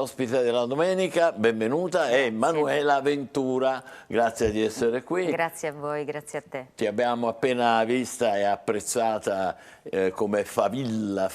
l'ospite della domenica, benvenuta, è Manuela Ventura, grazie di essere qui. Grazie a voi, grazie a te. Ti abbiamo appena vista e apprezzata come Favilla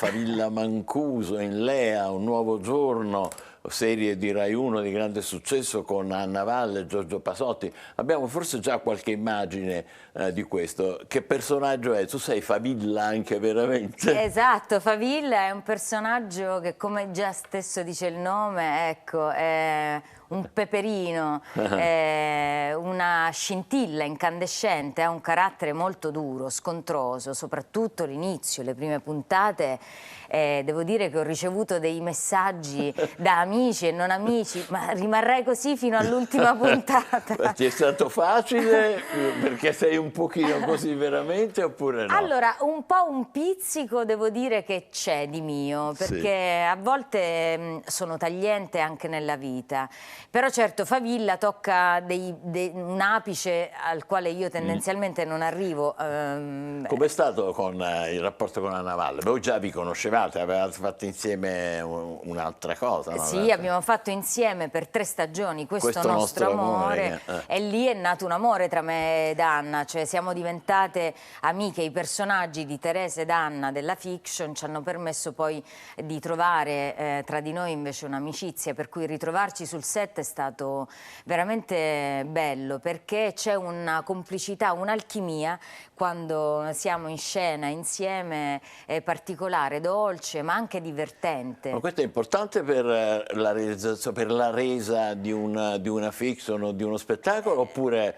Mancuso in Lea, Un nuovo giorno, serie di Rai 1 di grande successo con Anna Valle e Giorgio Pasotti. Abbiamo forse già qualche immagine di questo. Che personaggio è? Tu sei Favilla anche veramente? Esatto, Favilla è un personaggio che, come già stesso dice il nome, ecco, è un peperino, è una scintilla incandescente, ha un carattere molto duro, scontroso, soprattutto l'inizio, le prime puntate. Devo dire che ho ricevuto dei messaggi da amici e non amici, ma rimarrai così fino all'ultima puntata. Ti è stato facile perché sei un pochino così veramente oppure no? Allora, un po' un pizzico devo dire che c'è di mio, perché a volte sono tagliente anche nella vita, però certo Favilla tocca un apice al quale io tendenzialmente non arrivo. Com'è stato con il rapporto con Anna Valle? Voi già vi conoscevate, avevate fatto insieme un'altra cosa, no? Sì, abbiamo fatto insieme per 3 stagioni questo nostro amore e lì è nato un amore tra me ed Anna, cioè siamo diventate amiche. I personaggi di Teresa ed Anna della fiction ci hanno permesso poi di trovare tra di noi invece un'amicizia, per cui ritrovarci sul set è stato veramente bello, perché c'è una complicità, un'alchimia quando siamo in scena insieme, particolare, dolce ma anche divertente. Ma questo è importante per la realizzazione, per la resa di una fiction o di uno spettacolo, oppure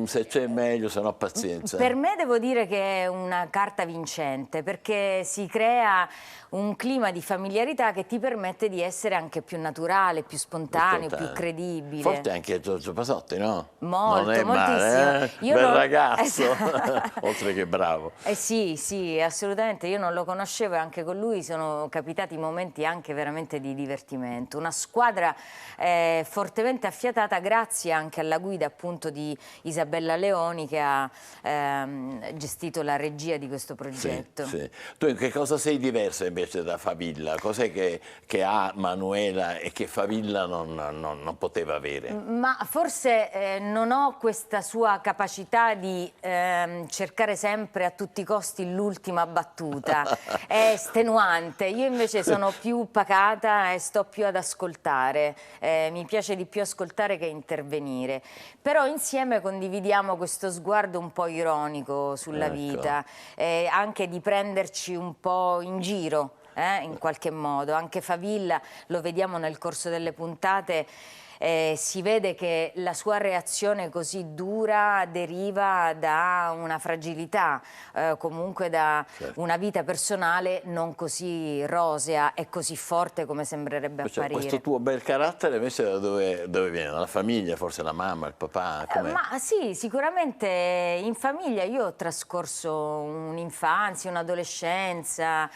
se c'è meglio, se no pazienza? Per me devo dire che è una carta vincente, perché si crea un clima di familiarità che ti permette di essere anche più naturale, più spontaneo, più credibile. Forte anche Giorgio Pasotti, no? Molto, non è moltissimo. Male, Bel ragazzo, oltre che bravo. Sì, assolutamente. Io non lo conoscevo e anche con lui sono capitati momenti anche veramente di divertimento. Una squadra fortemente affiatata grazie anche alla guida appunto di Isabella Leoni, che ha gestito la regia di questo progetto. Sì. Tu in che cosa sei diversa invece da Favilla? Cos'è che ha Manuela e che Favilla non poteva avere? Ma forse non ho questa sua capacità di cercare sempre a tutti i costi l'ultima battuta. È estenuante. Io invece sono più pacata e sto più ad ascoltare. Mi piace di più ascoltare che intervenire. Però insieme condividiamo questo sguardo un po' ironico sulla vita, anche di prenderci un po' in giro, in qualche modo. Anche Favilla, lo vediamo nel corso delle puntate, si vede che la sua reazione così dura deriva da una fragilità, comunque da una vita personale non così rosea e così forte come sembrerebbe apparire. Questo tuo bel carattere invece da dove viene? Dalla famiglia, forse la mamma, il papà? Ma sì, sicuramente in famiglia io ho trascorso un'infanzia, un'adolescenza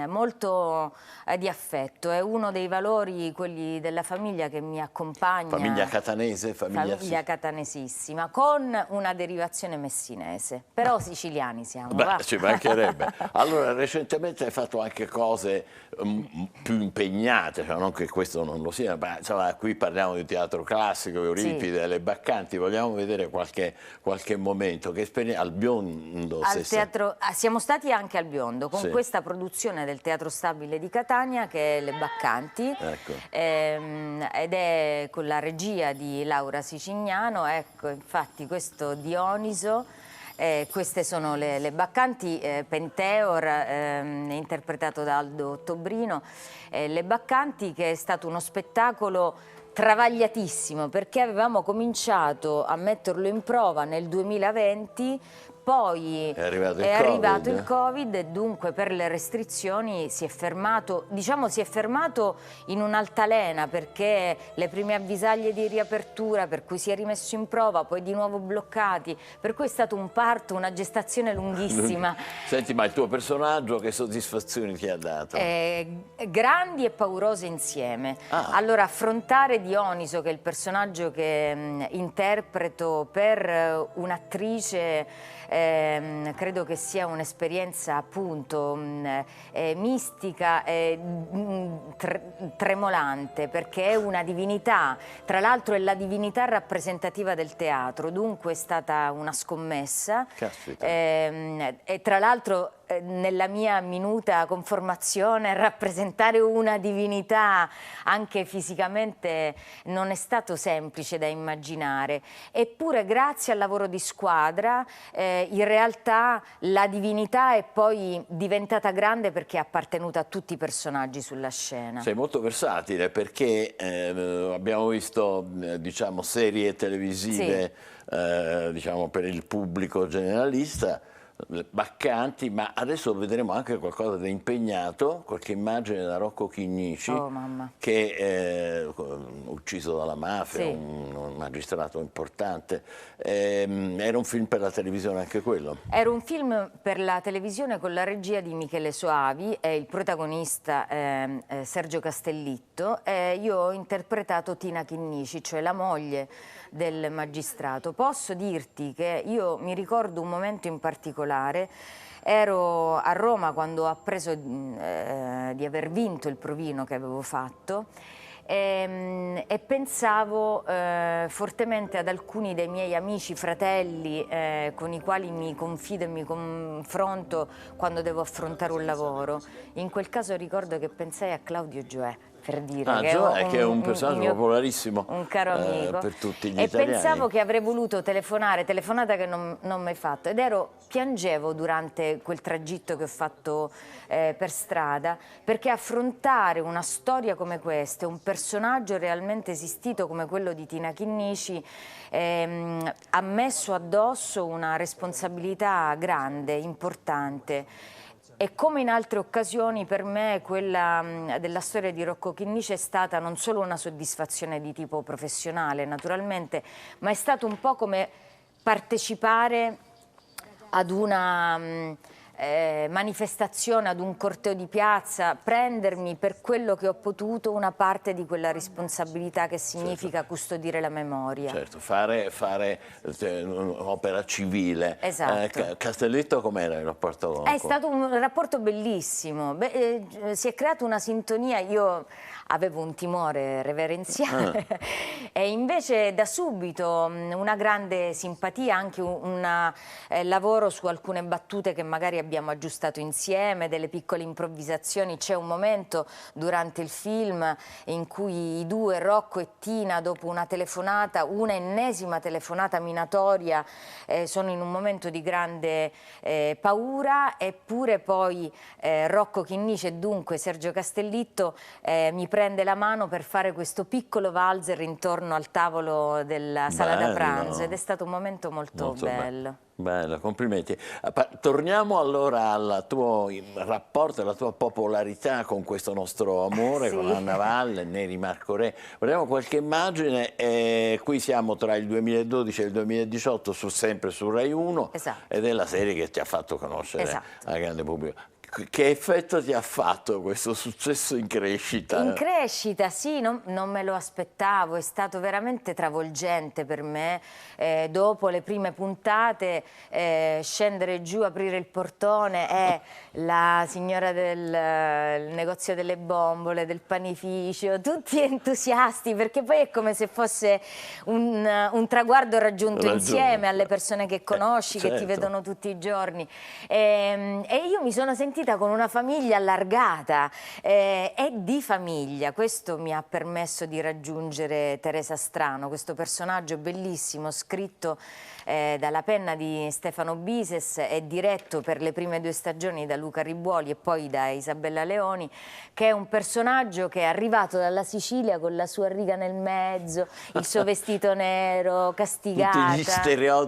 molto di affetto. È uno dei valori, quelli della famiglia, che mi accompagna. Famiglia catanese? Famiglia catanesissima, con una derivazione messinese, però siciliani siamo. Beh, ci mancherebbe. Allora, recentemente hai fatto anche cose più impegnate, cioè non che questo non lo sia, ma insomma, qui parliamo di teatro classico, Euripide, Le Baccanti. Vogliamo vedere qualche momento? Che esperienza al Biondo? Siamo stati anche al Biondo con questa produzione del Teatro Stabile di Catania, che è Le Baccanti, ed è con la regia di Laura Sicignano. Ecco, infatti questo Dioniso, queste sono le Baccanti, Penteor, interpretato da Aldo Ottobrino. Le Baccanti, che è stato uno spettacolo travagliatissimo, perché avevamo cominciato a metterlo in prova nel 2020, poi è arrivato il Covid e dunque per le restrizioni si è fermato, diciamo si è fermato in un'altalena, perché le prime avvisaglie di riapertura, per cui si è rimesso in prova, poi di nuovo bloccati, per cui è stato un parto, una gestazione lunghissima. Senti, ma il tuo personaggio che soddisfazioni ti ha dato? Grandi e paurose insieme. Allora, affrontare Dioniso, che è il personaggio che interpreto per un'attrice credo che sia un'esperienza appunto mistica e tremolante, perché è una divinità, tra l'altro è la divinità rappresentativa del teatro, dunque è stata una scommessa e tra l'altro nella mia minuta conformazione rappresentare una divinità anche fisicamente non è stato semplice da immaginare, eppure grazie al lavoro di squadra in realtà la divinità è poi diventata grande perché è appartenuta a tutti i personaggi sulla scena. Sei molto versatile perché abbiamo visto diciamo serie televisive diciamo per il pubblico generalista, Baccanti, ma adesso vedremo anche qualcosa di impegnato, qualche immagine da Rocco Chinnici, che è ucciso dalla mafia, un magistrato importante. Era un film per la televisione anche quello? Era un film per la televisione con la regia di Michele Soavi e il protagonista Sergio Castellitto, e io ho interpretato Tina Chinnici, cioè la moglie del magistrato. Posso dirti che io mi ricordo un momento in particolare. Ero a Roma quando ho appreso di aver vinto il provino che avevo fatto e pensavo fortemente ad alcuni dei miei amici, fratelli con i quali mi confido e mi confronto quando devo affrontare un lavoro. In quel caso ricordo che pensai a Claudio Gioè, per dire che è un personaggio popolarissimo, un caro amico, per tutti gli italiani. E pensavo che avrei voluto telefonata che non mi hai fatto, ed piangevo durante quel tragitto che ho fatto per strada, perché affrontare una storia come questa, un personaggio realmente esistito come quello di Tina Chinnici, ha messo addosso una responsabilità grande, importante. E come in altre occasioni per me quella della storia di Rocco Chinnici è stata non solo una soddisfazione di tipo professionale naturalmente, ma è stato un po' come partecipare ad una manifestazione, ad un corteo di piazza, prendermi per quello che ho potuto una parte di quella responsabilità che significa custodire la memoria. Certo, fare un'opera civile. Esatto. Castellitto com'era il rapporto con Rocco? È stato un rapporto bellissimo, si è creata una sintonia, io avevo un timore reverenziale e invece da subito una grande simpatia, anche un lavoro su alcune battute che magari abbiamo aggiustato insieme, delle piccole improvvisazioni. C'è un momento durante il film in cui i due, Rocco e Tina, dopo una telefonata, una ennesima telefonata minatoria, sono in un momento di grande paura, eppure poi Rocco Chinnici e dunque Sergio Castellitto mi prende la mano per fare questo piccolo valzer intorno al tavolo della sala da pranzo, ed è stato un momento molto bello. Bello, complimenti. Torniamo allora al tuo rapporto, alla tua popolarità con questo nostro amore, con Anna Valle, Neri Marco Re. Vediamo qualche immagine, qui siamo tra il 2012 e il 2018, sempre su Rai 1, ed è la serie che ti ha fatto conoscere al grande pubblico. Che effetto ti ha fatto questo successo in crescita? In crescita, sì, non me lo aspettavo, è stato veramente travolgente per me. Dopo le prime puntate, scendere giù, aprire il portone e la signora del negozio delle bombole, del panificio, tutti entusiasti, perché poi è come se fosse un traguardo raggiunto insieme alle persone che conosci, che ti vedono tutti i giorni. E io mi sono sentita con una famiglia allargata e di famiglia. Questo mi ha permesso di raggiungere Teresa Strano, questo personaggio bellissimo scritto dalla penna di Stefano Bises e diretto per le prime 2 stagioni da Luca Ribuoli e poi da Isabella Leoni, che è un personaggio che è arrivato dalla Sicilia con la sua riga nel mezzo, il suo vestito nero, castigata,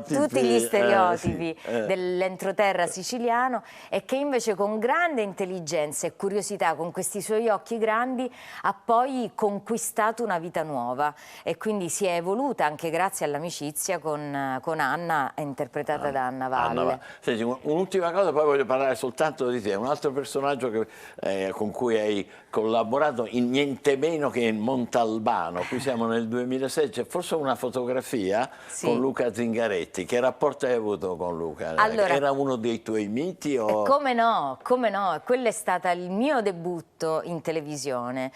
tutti gli stereotipi dell'entroterra siciliano, e che invece con grande intelligenza e curiosità, con questi suoi occhi grandi, ha poi conquistato una vita nuova e quindi si è evoluta anche grazie all'amicizia con Anna, interpretata da Anna Valle. Senti, un'ultima cosa, poi voglio parlare soltanto di te. Un altro personaggio con cui hai collaborato in niente meno che in Montalbano. Qui siamo nel 2006, c'è forse una fotografia con Luca Zingaretti. Che rapporto hai avuto con Luca? Allora, era uno dei tuoi miti? O... Come no, quello è stato il mio debutto in televisione,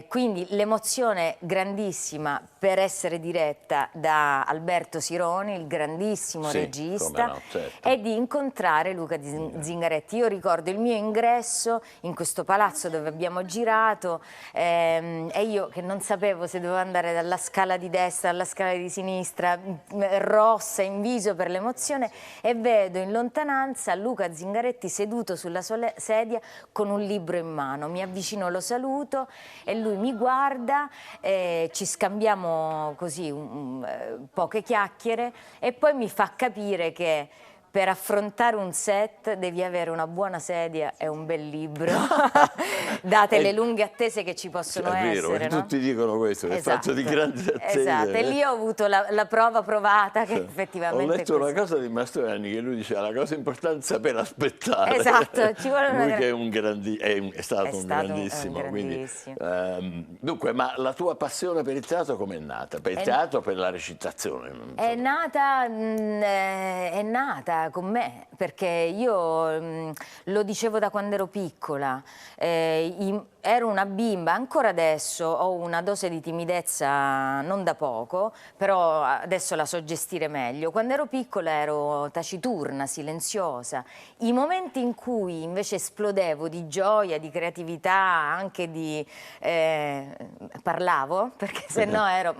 quindi l'emozione grandissima per essere diretta da Alberto Sironi, il grandissimo regista, e di incontrare Luca Zingaretti. Io ricordo il mio ingresso in questo palazzo dove abbiamo girato e io che non sapevo se dovevo andare dalla scala di destra alla scala di sinistra, rossa in viso per l'emozione, e vedo in lontananza Luca Zingaretti seduto sulla sua sedia con un libro in mano. Mi avvicino, lo saluto e lui mi guarda, ci scambiamo così poche chiacchiere e poi mi fa capire che per affrontare un set devi avere una buona sedia e un bel libro, date le lunghe attese che ci possono essere. Vero, no? Tutti dicono questo, che faccio di grandi attese. Esatto, e lì ho avuto la prova provata che effettivamente ho letto una cosa di Mastroianni che lui diceva la cosa importante è saper aspettare. Esatto, ci vuole una... Lui che è stato un grandissimo. Quindi, dunque, ma la tua passione per il teatro com'è nata? Per il teatro o per la recitazione? È nata con me, perché io lo dicevo da quando ero piccola, ero una bimba, ancora adesso ho una dose di timidezza non da poco, però adesso la so gestire meglio. Quando ero piccola ero taciturna, silenziosa. I momenti in cui invece esplodevo di gioia, di creatività, anche di... parlavo, perché se no ero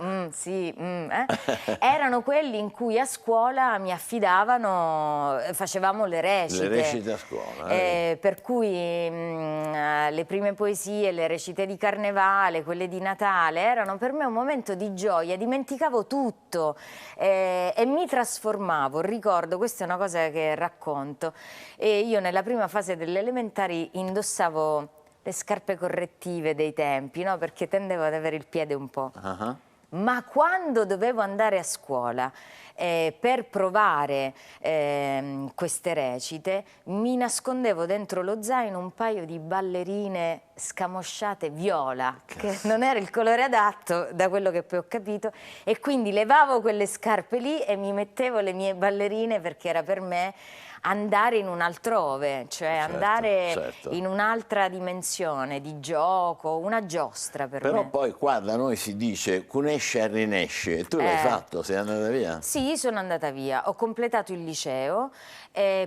erano quelli in cui a scuola mi affidavano, facevamo le recite. Le recite a scuola. Per cui le prime poesie, le recite di Carnevale, quelle di Natale, erano per me un momento di gioia, dimenticavo tutto e mi trasformavo. Ricordo, questa è una cosa che racconto, e io nella prima fase delle elementari indossavo le scarpe correttive dei tempi, no? Perché tendevo ad avere il piede un po'. Ma quando dovevo andare a scuola per provare queste recite, mi nascondevo dentro lo zaino un paio di ballerine scamosciate viola, che non era il colore adatto, da quello che poi ho capito, e quindi levavo quelle scarpe lì e mi mettevo le mie ballerine, perché era per me andare in un altrove, cioè andare in un'altra dimensione di gioco, una giostra per me. Però poi qua da noi si dice cunesce e rinesce, tu l'hai fatto, sei andata via? Sì, sono andata via, ho completato il liceo,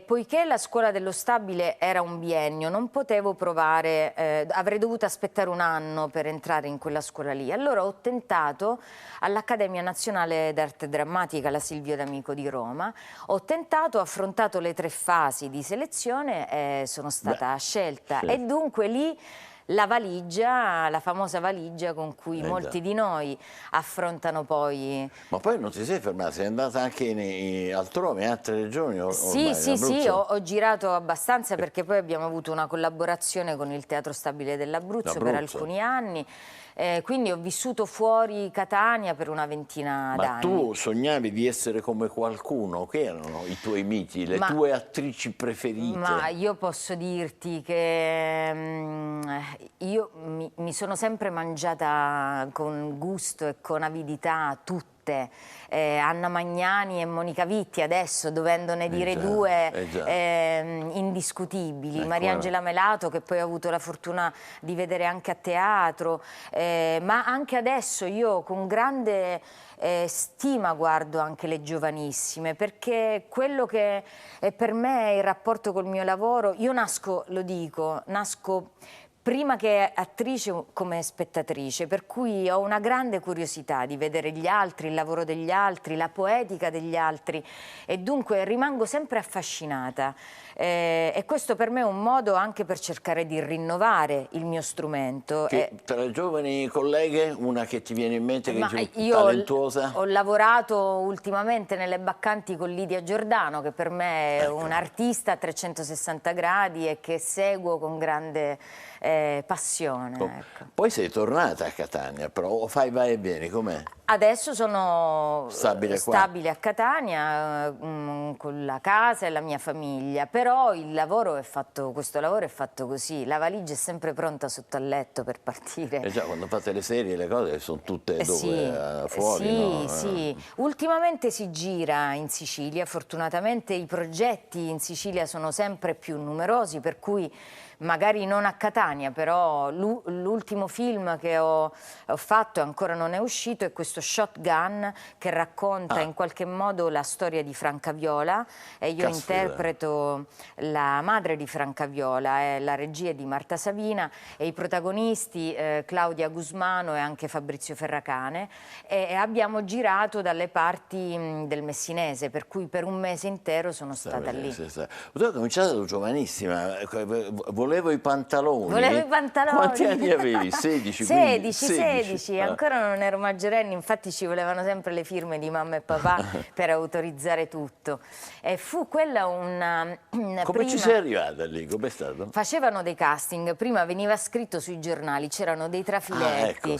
poiché la scuola dello Stabile era un biennio, non potevo provare, avrei dovuto aspettare un anno per entrare in quella scuola lì. Allora ho tentato all'Accademia Nazionale d'Arte Drammatica, la Silvio D'Amico di Roma, ho tentato, ho affrontato le 3 fasi di selezione e sono stata scelta. E dunque lì la valigia, la famosa valigia con cui molti di noi affrontano poi... Ma poi non ti sei fermata, sei andata anche altrove, in altre regioni? Sì, ho girato abbastanza, perché poi abbiamo avuto una collaborazione con il Teatro Stabile dell'Abruzzo per alcuni anni. Quindi ho vissuto fuori Catania per una ventina d'anni. Ma tu sognavi di essere come qualcuno? Che erano i tuoi miti, le tue attrici preferite? Ma io posso dirti che io mi sono sempre mangiata con gusto e con avidità tutte. Anna Magnani e Monica Vitti, adesso dovendone dire 2 indiscutibili, Mariangela Melato, che poi ho avuto la fortuna di vedere anche a teatro, ma anche adesso io con grande stima guardo anche le giovanissime, perché quello che per me è il rapporto col mio lavoro, io nasco, lo dico, nasco prima che attrice come spettatrice, per cui ho una grande curiosità di vedere gli altri, il lavoro degli altri, la poetica degli altri e dunque rimango sempre affascinata e questo per me è un modo anche per cercare di rinnovare il mio strumento. Tra le giovani colleghe, una che ti viene in mente, che è talentuosa? Ho lavorato ultimamente nelle Baccanti con Lidia Giordano, che per me è un'artista a 360 gradi e che seguo con grande passione. Ecco. Poi sei tornata a Catania, però fai vai e vieni, com'è? Adesso sono stabile a Catania con la casa e la mia famiglia, però il lavoro è fatto, questo lavoro è fatto così, la valigia è sempre pronta sotto al letto per partire. Già, quando fate le serie le cose sono tutte dove? Sì, fuori? Sì, no? sì. Ultimamente si gira in Sicilia, fortunatamente i progetti in Sicilia sono sempre più numerosi, per cui magari non a Catania, però l'ultimo film che ho fatto e ancora non è uscito è questo Shotgun, che racconta in qualche modo la storia di Francaviola e io interpreto la madre di Francaviola, la regia è di Marta Savina e i protagonisti Claudia Gusmano e anche Fabrizio Ferracane e abbiamo girato dalle parti del Messinese, per cui per un mese intero sono stata lì. Tu hai cominciato giovanissima, volevo i pantaloni. Volevo i pantaloni. Quanti anni avevi? 16? 16. Ancora non ero maggiorenne, infatti ci volevano sempre le firme di mamma e papà per autorizzare tutto. E fu quella una Come ci sei arrivata lì? Com'è stato? Facevano dei casting, prima veniva scritto sui giornali, c'erano dei trafiletti,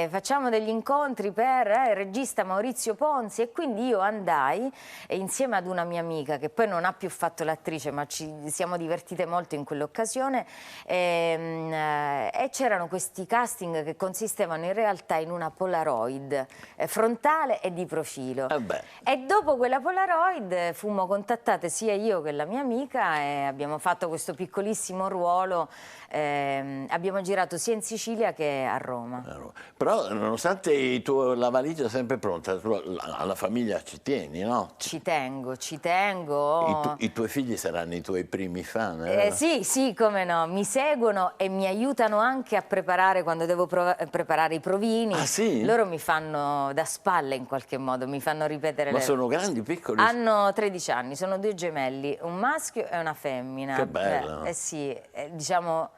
facciamo degli incontri per il regista Maurizio Ponzi e quindi io andai insieme ad una mia amica che poi non ha più fatto l'attrice ma ci siamo divertite molto in quell'occasione e c'erano questi casting che consistevano in realtà in una Polaroid frontale e di profilo. E dopo quella Polaroid fummo contattate sia io che la mia amica e abbiamo fatto questo piccolissimo ruolo, abbiamo girato sia in Sicilia che a Roma. Però nonostante la valigia sempre pronta, alla famiglia ci tieni, no? Ci tengo, ci tengo. I tuoi figli saranno i tuoi primi fan? Sì, come no, mi seguono e mi aiutano anche a preparare quando devo preparare i provini. Ah sì? Loro mi fanno da spalle in qualche modo, mi fanno ripetere Ma sono grandi, piccoli? Hanno 13 anni, sono due gemelli, un maschio e una femmina. Che bello! Sì, diciamo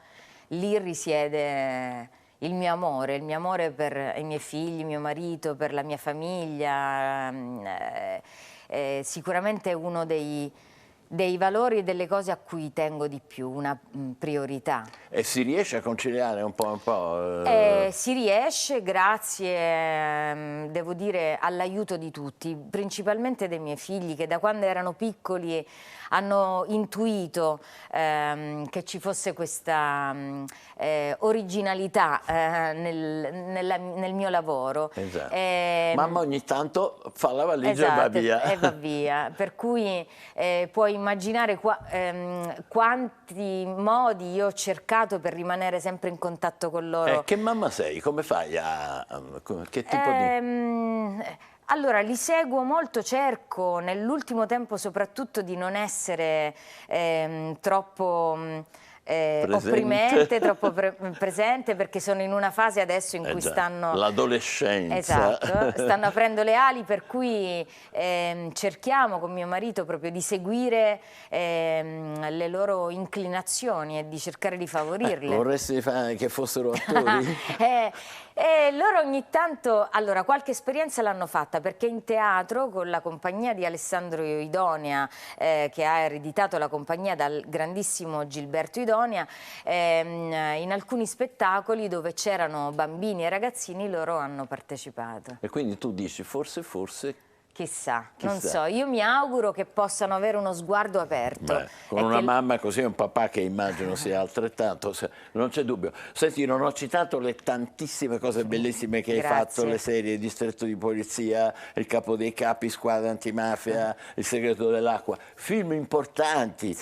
lì risiede il mio amore per i miei figli, mio marito, per la mia famiglia. Sicuramente è uno dei valori e delle cose a cui tengo di più, una priorità. E si riesce a conciliare un po'? Si riesce grazie, devo dire, all'aiuto di tutti, principalmente dei miei figli che da quando erano piccoli hanno intuito che ci fosse questa originalità nel mio lavoro. Mamma ogni tanto fa la valigia e va via. E va via, per cui puoi immaginare quanti modi io ho cercato per rimanere sempre in contatto con loro. Che mamma sei? Come fai che tipo di... Allora, li seguo molto, cerco nell'ultimo tempo soprattutto di non essere troppo opprimente, troppo presente, perché sono in una fase adesso in cui stanno... L'adolescenza. Esatto, stanno aprendo le ali, per cui cerchiamo con mio marito proprio di seguire le loro inclinazioni e di cercare di favorirle. Vorresti che fossero attori? Loro ogni tanto, allora qualche esperienza l'hanno fatta perché in teatro con la compagnia di Alessandro Idonia che ha ereditato la compagnia dal grandissimo Gilberto Idonia, in alcuni spettacoli dove c'erano bambini e ragazzini loro hanno partecipato. E quindi tu dici forse... Chissà, non so, io mi auguro che possano avere uno sguardo aperto. Con una mamma così e un papà che immagino sia altrettanto, non c'è dubbio. Senti, non ho citato le tantissime cose bellissime che hai fatto, le serie Distretto di Polizia, Il Capo dei Capi, Squadra Antimafia, Il Segreto dell'Acqua, film importanti,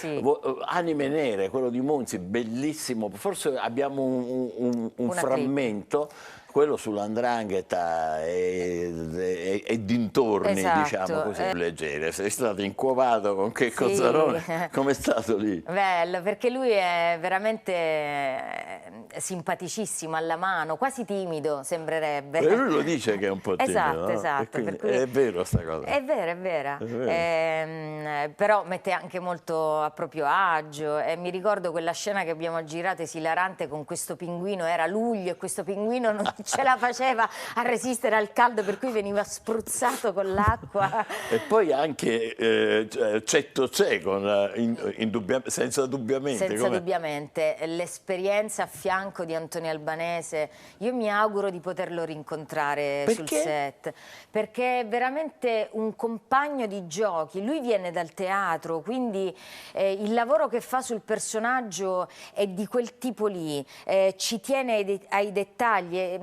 Anime Nere, quello di Monzi, bellissimo, forse abbiamo un frammento. quello sull''ndrangheta e dintorni, esatto, diciamo così, leggere. Sei stato incuovato con Checco Zalone, com'è stato lì? Bello, perché lui è veramente simpaticissimo, alla mano, quasi timido sembrerebbe. E lui lo dice che è un po' timido, esatto, no? esatto. Per cui... È vero sta cosa. È vera, è vera. È vero. Però mette anche molto a proprio agio, e mi ricordo quella scena che abbiamo girato esilarante con questo pinguino, era luglio e questo pinguino non ce la faceva a resistere al caldo, per cui veniva spruzzato con l'acqua. E poi anche Cetto c'è, senza dubbiamente. Senza dubbiamente, l'esperienza a fianco di Antonio Albanese, io mi auguro di poterlo rincontrare sul set, perché è veramente un compagno di giochi. Lui viene dal teatro, quindi il lavoro che fa sul personaggio è di quel tipo lì, ci tiene ai dettagli,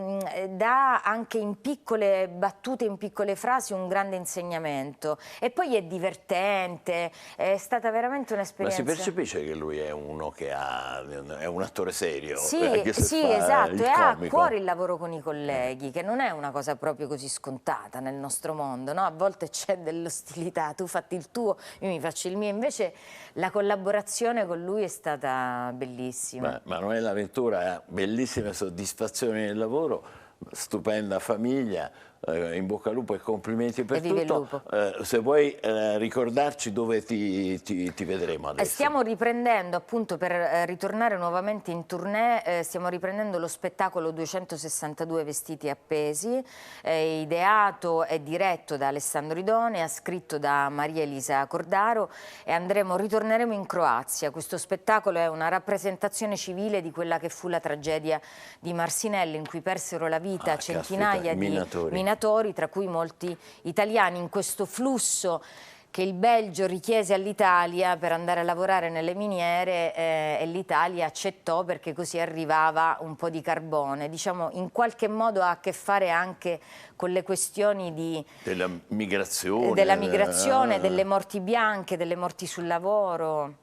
dà anche in piccole battute, in piccole frasi un grande insegnamento, e poi è divertente, è stata veramente un'esperienza. Ma si percepisce che lui è uno che è un attore serio? Sì, sì, esatto, e ha a cuore il lavoro con i colleghi, che non è una cosa proprio così scontata nel nostro mondo, no? A volte c'è dell'ostilità, tu fatti il tuo, io mi faccio il mio, invece la collaborazione con lui è stata bellissima. Manuela Ventura ha bellissime soddisfazioni nel lavoro, stupenda famiglia, in bocca al lupo e complimenti per tutto. Vive il lupo. Se vuoi ricordarci dove ti vedremo adesso. Stiamo riprendendo, appunto, per ritornare nuovamente in tournée, stiamo riprendendo lo spettacolo 262 vestiti appesi, ideato e diretto da Alessandro Idonea, scritto da Maria Elisa Cordaro, e ritorneremo in Croazia. Questo spettacolo è una rappresentazione civile di quella che fu la tragedia di Marcinelle, in cui persero la vita centinaia di minatori, tra cui molti italiani, in questo flusso che il Belgio richiese all'Italia per andare a lavorare nelle miniere, e l'Italia accettò perché così arrivava un po' di carbone. Diciamo, in qualche modo ha a che fare anche con le questioni della migrazione, delle morti bianche, delle morti sul lavoro.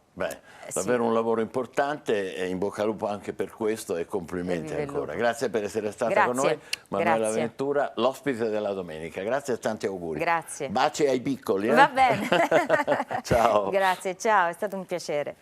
Davvero un lavoro importante, e in bocca al lupo anche per questo, e complimenti ancora. Grazie per essere stata con noi, Manuela Ventura, l'ospite della domenica. Grazie e tanti auguri. Grazie. Baci ai piccoli. Va bene. Ciao. Grazie, ciao, è stato un piacere.